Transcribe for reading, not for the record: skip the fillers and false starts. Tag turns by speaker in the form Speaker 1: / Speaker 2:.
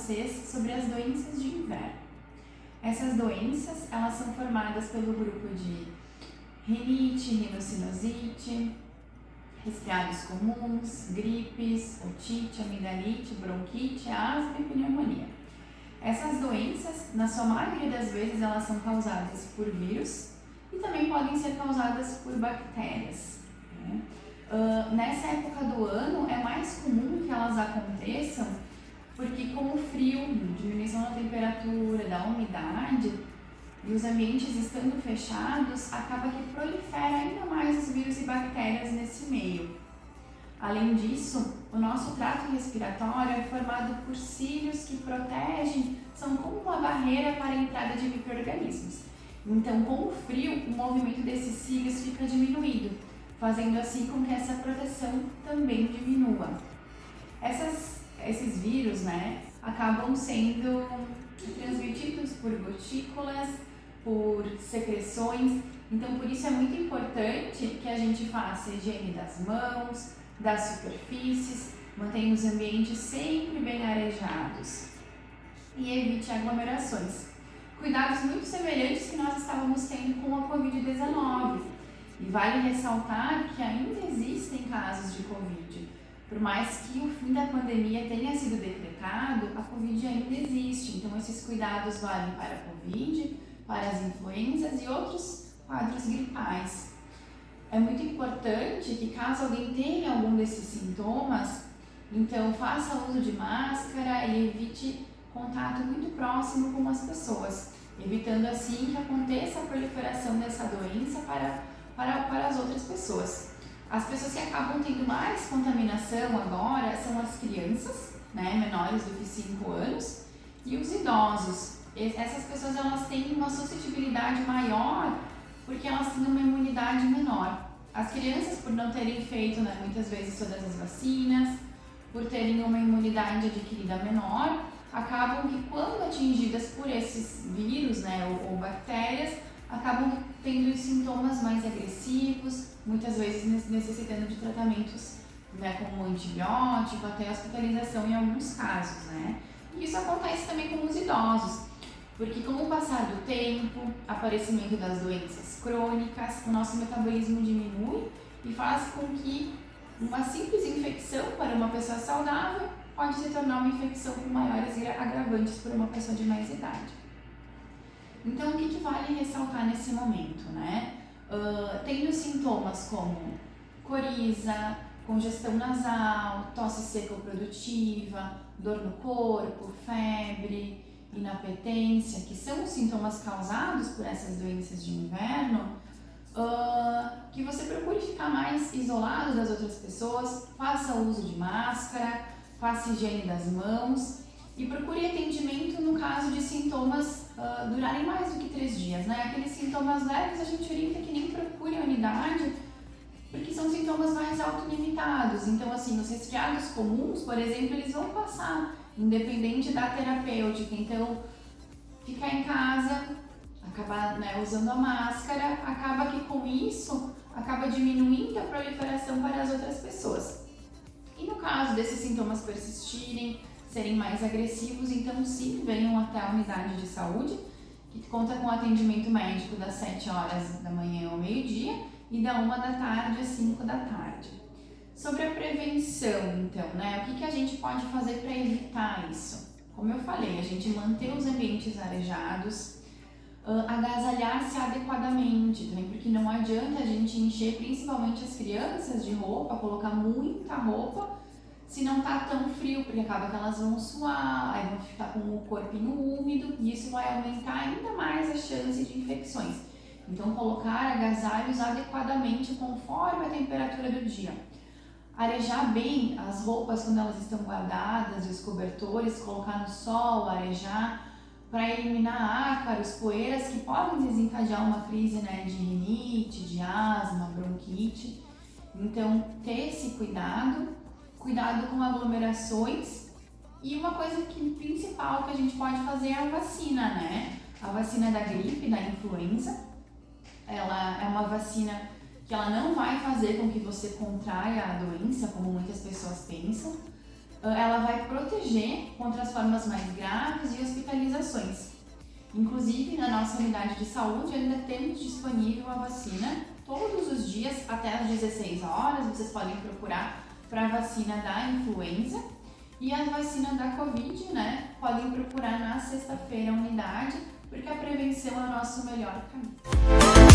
Speaker 1: vocês sobre as doenças de inverno. Essas doenças, elas são formadas pelo grupo de rinite, rinocinusite, resfriados comuns, gripes, otite, amidalite, bronquite, asma e pneumonia. Essas doenças, na sua maioria das vezes, elas são causadas por vírus e também podem ser causadas por bactérias, né? Nessa época do ano é mais comum que elas aconteçam porque com o frio, diminuição da temperatura, da umidade e os ambientes estando fechados, acaba que prolifera ainda mais os vírus e bactérias nesse meio. Além disso, o nosso trato respiratório é formado por cílios que protegem, são como uma barreira para a entrada de micro-organismos. Então, com o frio, o movimento desses cílios fica diminuído, fazendo assim com que essa proteção também diminua. Esses vírus, acabam sendo transmitidos por gotículas, por secreções, então por isso é muito importante que a gente faça higiene das mãos, das superfícies, mantenha os ambientes sempre bem arejados e evite aglomerações. Cuidados muito semelhantes que nós estávamos tendo com a Covid-19. E vale ressaltar que ainda existem casos de Covid. Por mais que o fim da pandemia tenha sido decretado, a Covid ainda existe. Então esses cuidados valem para a Covid, para as influenzas e outros quadros gripais. É muito importante que caso alguém tenha algum desses sintomas, então faça uso de máscara e evite contato muito próximo com as pessoas, evitando assim que aconteça a proliferação dessa doença para as outras pessoas. As pessoas que acabam tendo mais contaminação agora são as crianças, menores do que 5 anos, e os idosos. Essas pessoas elas têm uma suscetibilidade maior porque elas têm uma imunidade menor. As crianças, por não terem feito muitas vezes todas as vacinas, por terem uma imunidade adquirida menor, acabam que quando atingidas por esses vírus ou bactérias, acabam tendo sintomas mais agressivos, muitas vezes necessitando de tratamentos como antibiótico, até hospitalização em alguns casos. E isso acontece também com os idosos, porque com o passar do tempo, aparecimento das doenças crônicas, o nosso metabolismo diminui e faz com que uma simples infecção para uma pessoa saudável pode se tornar uma infecção com maiores agravantes para uma pessoa de mais idade. Então, o que vale ressaltar nesse momento, tendo sintomas como coriza, congestão nasal, tosse seca ou produtiva, dor no corpo, febre, inapetência, que são os sintomas causados por essas doenças de inverno, que você procure ficar mais isolado das outras pessoas, faça uso de máscara, faça higiene das mãos e procure atendimento no caso de sintomas durarem mais do que 3 dias. Aqueles sintomas leves a gente orienta que nem procure a unidade, porque são sintomas mais autolimitados. Então, assim, os resfriados comuns, por exemplo, eles vão passar, independente da terapêutica. Então, ficar em casa, acabar usando a máscara, acaba que com isso, acaba diminuindo a proliferação para as outras pessoas. E no caso desses sintomas persistirem, serem mais agressivos, então sim, venham até a unidade de saúde, que conta com atendimento médico das 7 horas da manhã ao meio-dia e da 1 da tarde às 5 da tarde. Sobre a prevenção, então, o que a gente pode fazer para evitar isso? Como eu falei, a gente manter os ambientes arejados, agasalhar-se adequadamente também, porque não adianta a gente encher principalmente as crianças de roupa, colocar muita roupa, se não tá tão frio, porque acaba que elas vão suar, aí vão ficar com o corpinho úmido e isso vai aumentar ainda mais a chance de infecções. Então, colocar agasalhos adequadamente conforme a temperatura do dia. Arejar bem as roupas quando elas estão guardadas, os cobertores, colocar no sol, arejar, para eliminar ácaros, poeiras que podem desencadear uma crise de rinite, de asma, bronquite. Então, ter esse cuidado com aglomerações e uma coisa principal que a gente pode fazer é a vacina, A vacina da gripe, da influenza, ela é uma vacina que ela não vai fazer com que você contraia a doença, como muitas pessoas pensam. ela vai proteger contra as formas mais graves e hospitalizações. Inclusive, na nossa unidade de saúde ainda temos disponível a vacina todos os dias até às 16 horas. Vocês podem procurar para a vacina da influenza e a vacina da Covid, né? Podem procurar na sexta-feira a unidade, porque a prevenção é o nosso melhor caminho.